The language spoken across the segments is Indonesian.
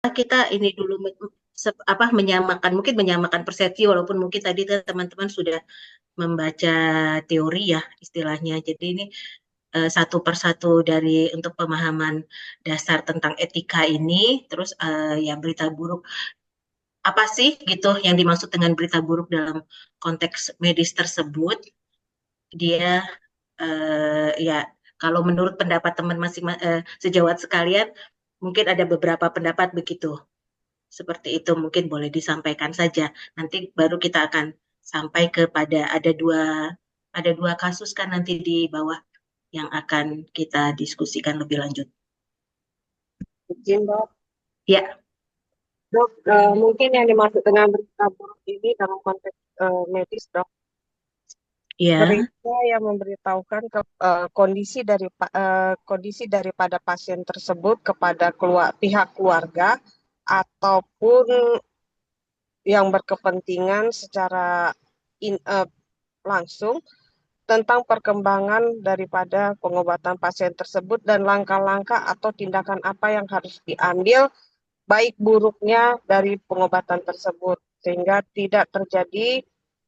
kita ini dulu mungkin menyamakan persepsi walaupun mungkin tadi teman-teman sudah membaca teori ya istilahnya. Jadi ini satu persatu dari untuk pemahaman dasar tentang etika ini, terus ya berita buruk apa sih gitu yang dimaksud dengan berita buruk dalam konteks medis tersebut. Dia ya kalau menurut pendapat teman masing sejawat sekalian mungkin ada beberapa pendapat begitu. Seperti itu mungkin boleh disampaikan saja. Nanti baru kita akan sampai kepada ada dua kasus kan nanti di bawah yang akan kita diskusikan lebih lanjut. Izin dok, Ya, dok mungkin yang dimaksud dengan berita buruk ini dalam konteks medis dok, ya, berita yang memberitahukan kondisi daripada pasien tersebut kepada pihak keluarga ataupun yang berkepentingan secara langsung tentang perkembangan daripada pengobatan pasien tersebut dan langkah-langkah atau tindakan apa yang harus diambil baik buruknya dari pengobatan tersebut sehingga tidak terjadi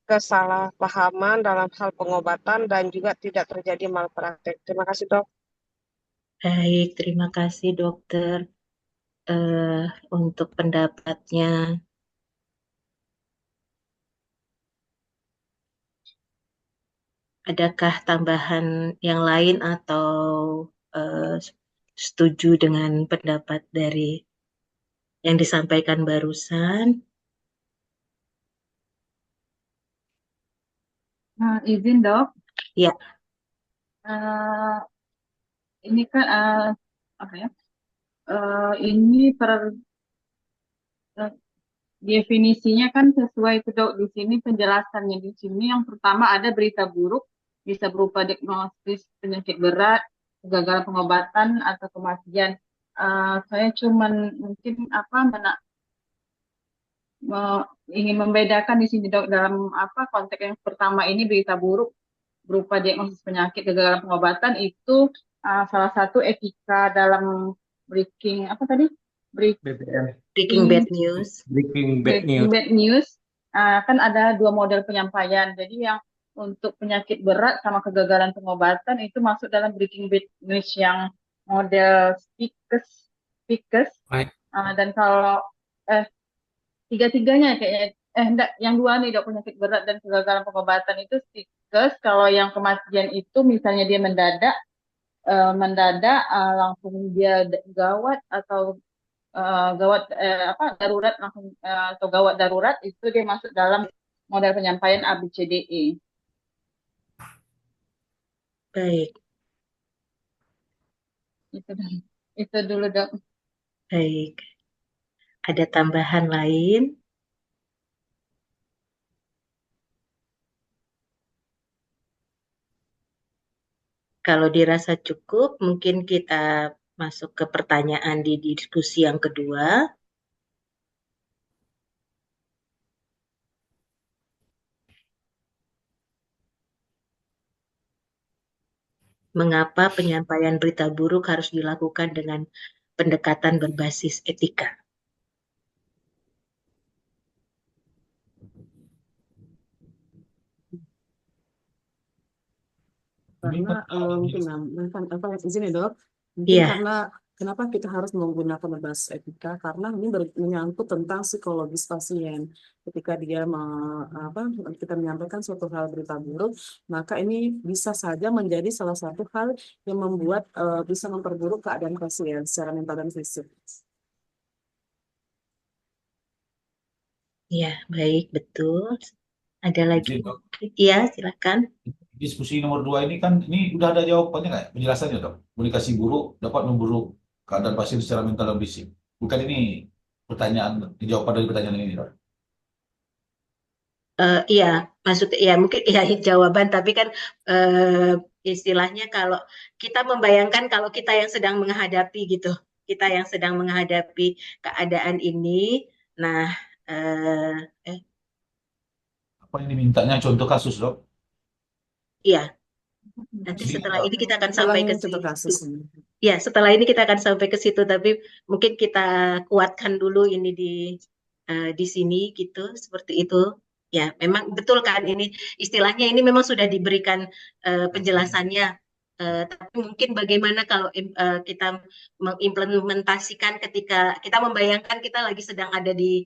kesalahpahaman dalam hal pengobatan dan juga tidak terjadi malpraktek. Terima kasih, Dok. baik. Terima kasih dokter eh, untuk pendapatnya. Adakah tambahan yang lain atau eh, setuju dengan pendapat dari yang disampaikan barusan? Izin dok, Ya, Eh, ini kan apa ya? Ini eh, definisinya kan sesuai itu dok. Di sini penjelasannya di sini yang pertama ada berita buruk bisa berupa diagnosis penyakit berat, kegagalan pengobatan atau kematian. Saya cuman mungkin ingin membedakan di sini dok dalam apa konteks yang pertama ini berita buruk berupa diagnosis penyakit kegagalan pengobatan itu salah satu etika dalam breaking apa tadi BBM, breaking bad news. Breaking Bad breaking News. bad news. Kan ada dua model penyampaian. Jadi yang untuk penyakit berat sama kegagalan pengobatan itu masuk dalam breaking bad news yang model speakers. Baik. Dan kalau eh, tiga-tiganya kayaknya enggak yang dua nih dok penyakit berat dan kegagalan pengobatan itu speakers. Kalau yang kematian itu misalnya dia mendadak langsung dia gawat atau gawat apa darurat langsung atau gawat darurat itu dia masuk dalam model penyampaian ABCDE. Baik, Itu itu dulu dok. baik. Ada tambahan lain? Kalau dirasa cukup, mungkin kita masuk ke pertanyaan di diskusi yang kedua. Mengapa penyampaian berita buruk harus dilakukan dengan pendekatan berbasis etika? Karena mungkin apa izin ya dok, mungkin Iya, karena kenapa kita harus menggunakan berbasis etika karena ini menyangkut tentang psikologis pasien ketika dia apa kita menyampaikan suatu hal berita buruk maka ini bisa saja menjadi salah satu hal yang membuat bisa memperburuk keadaan pasien secara mental dan fisik. iya, baik, betul. Ada lagi Izin, Dok. mungkin? Iya, silakan. Diskusi nomor 2 ini kan ini udah ada jawabannya nggak? Penjelasannya dok. Komunikasi buruk dapat memburuk keadaan pasien secara mental dan fisik. Bukan ini pertanyaan jawaban dari pertanyaan ini dok. Iya, maksudnya ya mungkin ya jawaban, tapi kan istilahnya kalau kita membayangkan kalau kita yang sedang menghadapi gitu, kita yang sedang menghadapi keadaan ini, nah, eh, eh, Apa yang dimintanya contoh kasus dok? iya, Nanti Ini setelah ini kita akan sampai Ulangin ke contoh situ. kasusnya. Ya, setelah ini kita akan sampai ke situ, tapi mungkin kita kuatkan dulu ini di sini gitu, seperti itu. Ya, memang betul kan ini istilahnya ini memang sudah diberikan penjelasannya. Tapi mungkin bagaimana kalau kita mengimplementasikan ketika kita membayangkan kita lagi sedang ada di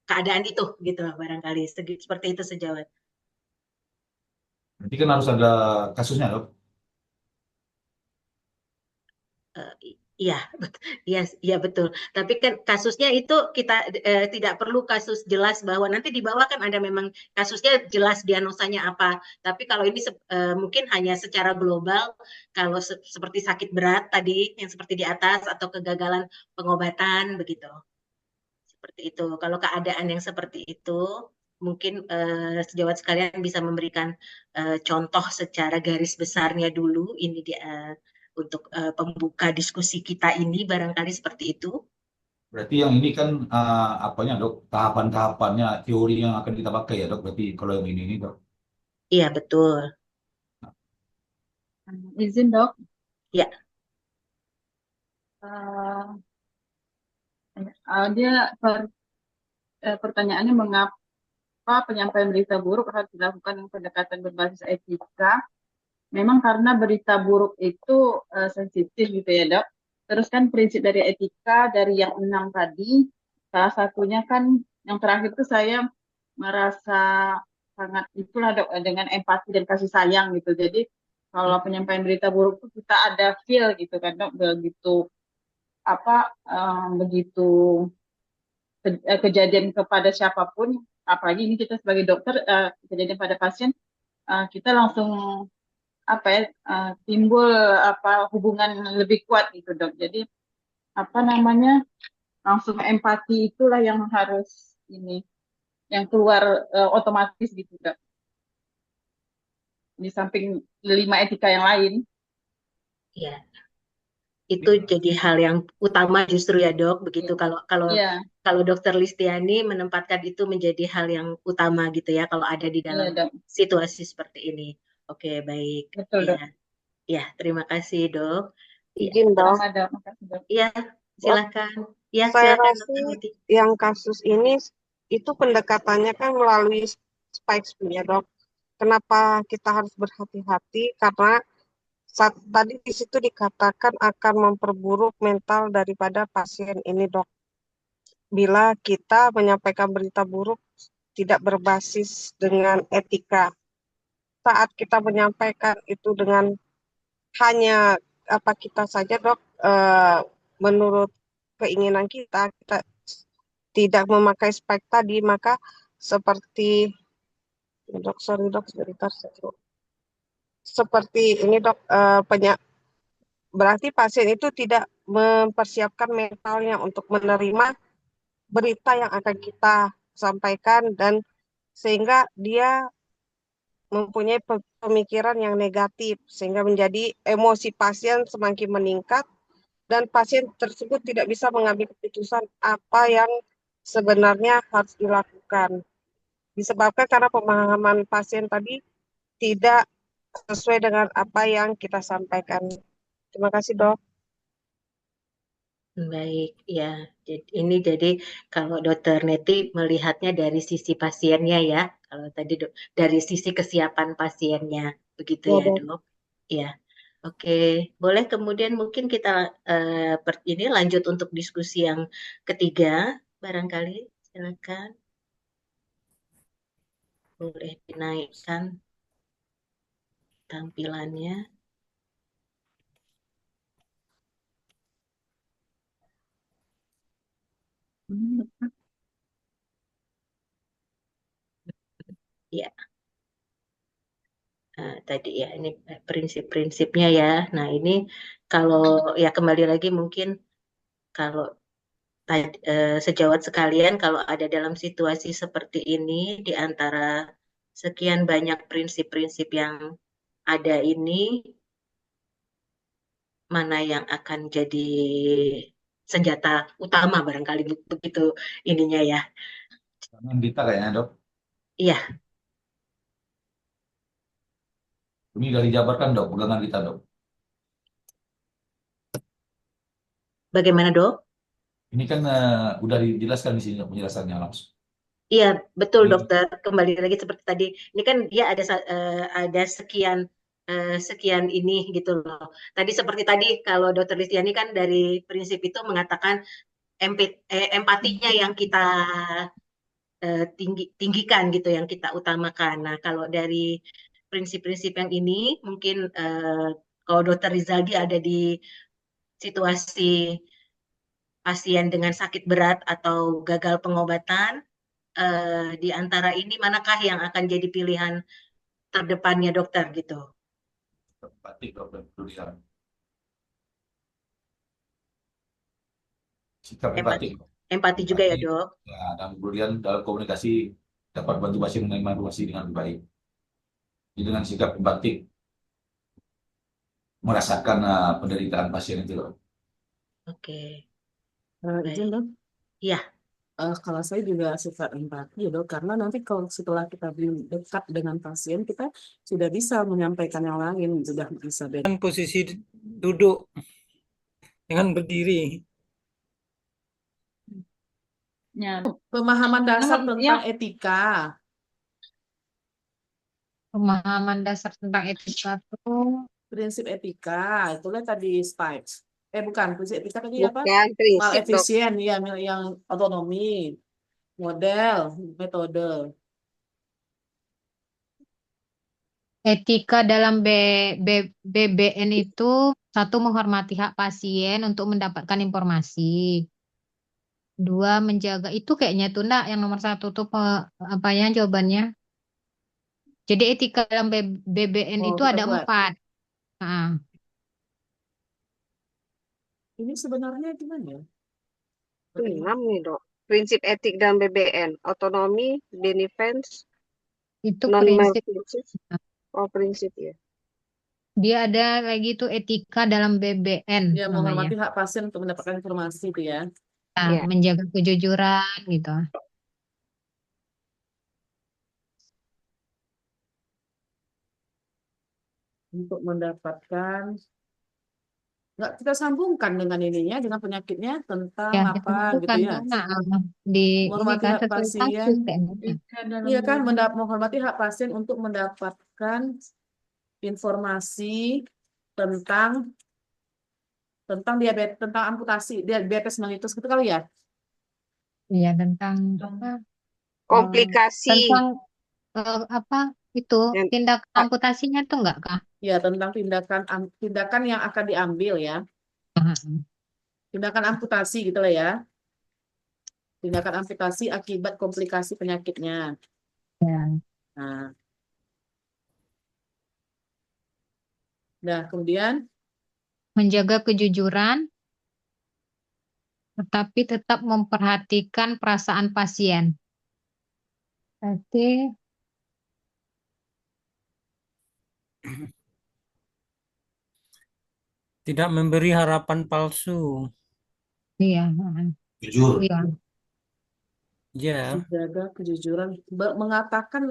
keadaan itu gitu barangkali seperti itu sejawat. Nanti kan harus ada kasusnya, Dok. Eh, Iya, iya, iya betul. Tapi kan kasusnya itu kita tidak perlu kasus jelas bahwa nanti di bawah kan ada memang kasusnya jelas diagnosanya apa. Tapi kalau ini mungkin hanya secara global, kalau seperti sakit berat tadi yang seperti di atas atau kegagalan pengobatan begitu. Seperti itu. Kalau keadaan yang seperti itu, mungkin sejawat sekalian bisa memberikan contoh secara garis besarnya dulu ini untuk pembuka diskusi kita ini barangkali seperti itu. Berarti yang ini kan apanya, Dok? Tahapan-tahapannya, teori yang akan kita pakai ya, Dok. Berarti kalau yang ini, Dok. Iya, betul. Izin dok, Ya, Eh, dia pertanyaannya mengapa penyampaian berita buruk harus dilakukan dengan pendekatan berbasis etika? Memang karena berita buruk itu sensitif gitu ya dok. Terus kan prinsip dari etika dari yang 6 tadi, salah satunya kan yang terakhir itu saya merasa sangat itulah dok dengan empati dan kasih sayang gitu. Jadi kalau penyampaian berita buruk itu kita ada feel gitu kan dok, begitu begitu kejadian kepada siapapun, apalagi ini kita sebagai dokter kejadian pada pasien, kita langsung timbul hubungan lebih kuat gitu dok. Jadi apa namanya langsung empati itulah yang harus ini yang keluar otomatis gitu dok. Di samping 5 etika yang lain. ya. Itu jadi hal yang utama justru ya, Dok. Begitu Iya. kalau kalau Iya, kalau Dokter Listiani menempatkan itu menjadi hal yang utama gitu ya kalau ada di dalam iya dok. situasi seperti ini. Oke, baik. Betul Ya, dok. ya, terima kasih, Dok. Ya, Izin dok. Sama dok. Makasih dok. ya, Dok, silakan. Ya, saya silakan rasa Dokter Niti. yang kasus ini itu pendekatannya kan melalui spike ya dok. Kenapa kita harus berhati-hati? Karena tadi di situ dikatakan akan memperburuk mental daripada pasien ini dok. Bila kita menyampaikan berita buruk tidak berbasis dengan etika. Saat kita menyampaikan itu dengan hanya apa kita saja dok, menurut keinginan kita tidak memakai spike tadi, maka seperti dok, sorry dok, sebentar. Seperti ini dok, berarti pasien itu tidak mempersiapkan mentalnya untuk menerima berita yang akan kita sampaikan dan sehingga dia mempunyai pemikiran yang negatif sehingga menjadi emosi pasien semakin meningkat dan pasien tersebut tidak bisa mengambil keputusan apa yang sebenarnya harus dilakukan. Disebabkan karena pemahaman pasien tadi tidak sesuai dengan apa yang kita sampaikan. Terima kasih, Dok. Baik, ya. Ini jadi kalau Dokter Neti melihatnya dari sisi pasiennya ya. Kalau tadi dari sisi kesiapan pasiennya, begitu Ya, ya, Dok. Dok. Ya. Oke, boleh kemudian mungkin kita ini lanjut untuk diskusi yang ketiga, barangkali silakan boleh dinaikkan tampilannya. Ya, tadi ya ini prinsip-prinsipnya ya. Nah ini kalau ya kembali lagi mungkin kalau sejawat sekalian, kalau ada dalam situasi seperti ini, di antara sekian banyak prinsip-prinsip yang ada ini, mana yang akan jadi senjata utama barangkali begitu ininya ya. Jangan Dita kayaknya, Dok. Iya, Ini dari Jabar kan dok, pegangan kita dok. Bagaimana, Dok? Ini kan udah dijelaskan di sini Dok, penjelasannya langsung. Iya, betul Ini dokter. Kembali lagi seperti tadi. Ini kan dia ada sekian sekian ini gitu loh. Tadi seperti tadi kalau dokter Listiani kan dari prinsip itu mengatakan empatinya yang kita tinggikan gitu, yang kita utamakan. Nah, kalau dari prinsip-prinsip yang ini mungkin kalau dokter Rizaldi ada di situasi pasien dengan sakit berat atau gagal pengobatan, di antara ini manakah yang akan jadi pilihan terdepannya dokter gitu? batik dok, dan tulisan. Sikap Empati, empatik. empati juga ya Empati, dok. ya, dan kemudian dalam komunikasi dapat bantu pasien menerima informasi dengan baik. Jadi dengan sikap empatik, merasakan penderitaan pasien itu loh. Oke, Izin baik. dok, Iya, kalau saya juga sifat empati ya dok, karena nanti kalau setelah kita dekat dengan pasien, kita sudah bisa menyampaikan yang lain, sudah bisa beda. Posisi duduk dengan berdiri. Ya, Pemahaman dasar Nomor- tentang yang- etika. Pemahaman dasar tentang etika itu Prinsip etika, itulah tadi SPIKES. Bukan, prinsip etika tadi apa? Bukan prinsip, Dok. Malefisien, ya, yang otonomi, model, metode. etika dalam BBN itu satu menghormati hak pasien untuk mendapatkan informasi. Dua menjaga itu kayaknya tuh nak yang nomor satu tuh apa ya jawabannya. Jadi etika dalam BBN Oh, itu kita ada buat. 4. Nah, Ini sebenarnya gimana ya? Itu 6 nih, Dok. Prinsip etik dan BBN, otonomi, benefits, itu non prinsip. malpractice. Oh, prinsip ya. Dia ada lagi tuh etika dalam BBN Ya, namanya. menghormati hak pasien untuk mendapatkan informasi itu ya. Nah, Ya. menjaga kejujuran gitu. Untuk mendapatkan, nggak kita sambungkan dengan ininya, dengan penyakitnya tentang Ya, apa ditentukan gitu ya. tuh. Nah, di ini Menghormati kan hak sesuai pasien. kasus kayaknya. etika dalam Iya kan, BBN. menghormati hak pasien untuk mendapatkan informasi tentang diabetes, tentang amputasi diabetes mellitus gitu kali ya. Iya, tentang apa? Komplikasi. Tentang apa itu Yang- tindakan amputasinya tuh enggak kah? Ya, tentang tindakan yang akan diambil ya. Tindakan amputasi gitu lah ya. Tindakan amputasi akibat komplikasi penyakitnya. Ya. Nah, kemudian Menjaga kejujuran, tetapi tetap memperhatikan perasaan pasien. Berarti Tidak memberi harapan palsu. iya, Jujur. iya. Ya, menjaga kejujuran,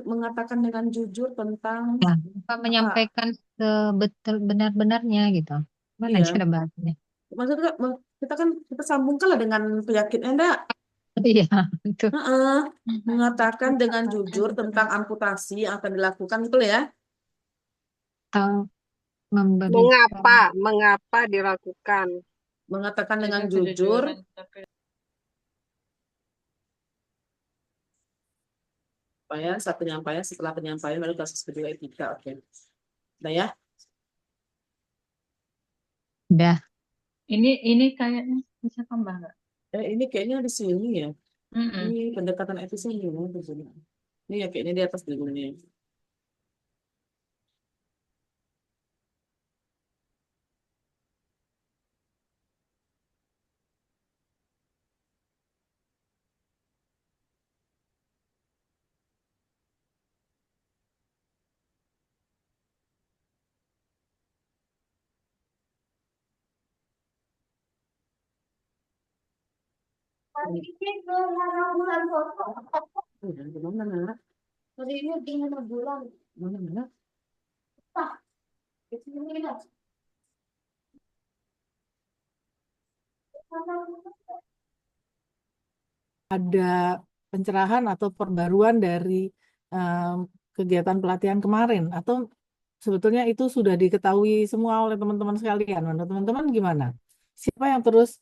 mengatakan dengan jujur tentang Nah, apa menyampaikan sebetul benar-benarnya gitu. Mana Iya. cara bahasanya? Maksudnya kita sambungkan lah dengan penyakitnya enggak? Iya, itu. Mengatakan dengan jujur tentang amputasi yang akan dilakukan itu ya. Atau memberikan Mengapa dilakukan? Mengatakan dengan Jaga jujur kejujuran, tapi penyampaian setelah penyampaian baru kasus kedua etika. Oke. Udah ya? udah. ini kayaknya bisa tambah nggak? Ini kayaknya di sini ya. Mm-mm. Ini pendekatan etisnya gimana di sini? Ini ya kayaknya di atas dulu nih. Gimana nak? Tadi ini 5 bulan. Mana? Ada pencerahan atau perbaruan dari kegiatan pelatihan kemarin, atau sebetulnya itu sudah diketahui semua oleh teman-teman sekalian? Menurut teman-teman gimana? Siapa yang terus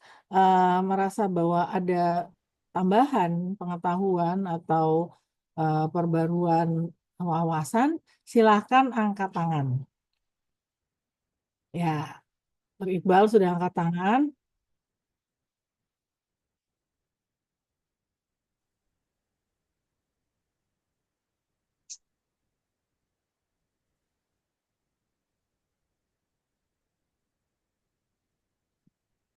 merasa bahwa ada tambahan pengetahuan atau perbaruan wawasan, silahkan angkat tangan. Ya, Iqbal sudah angkat tangan.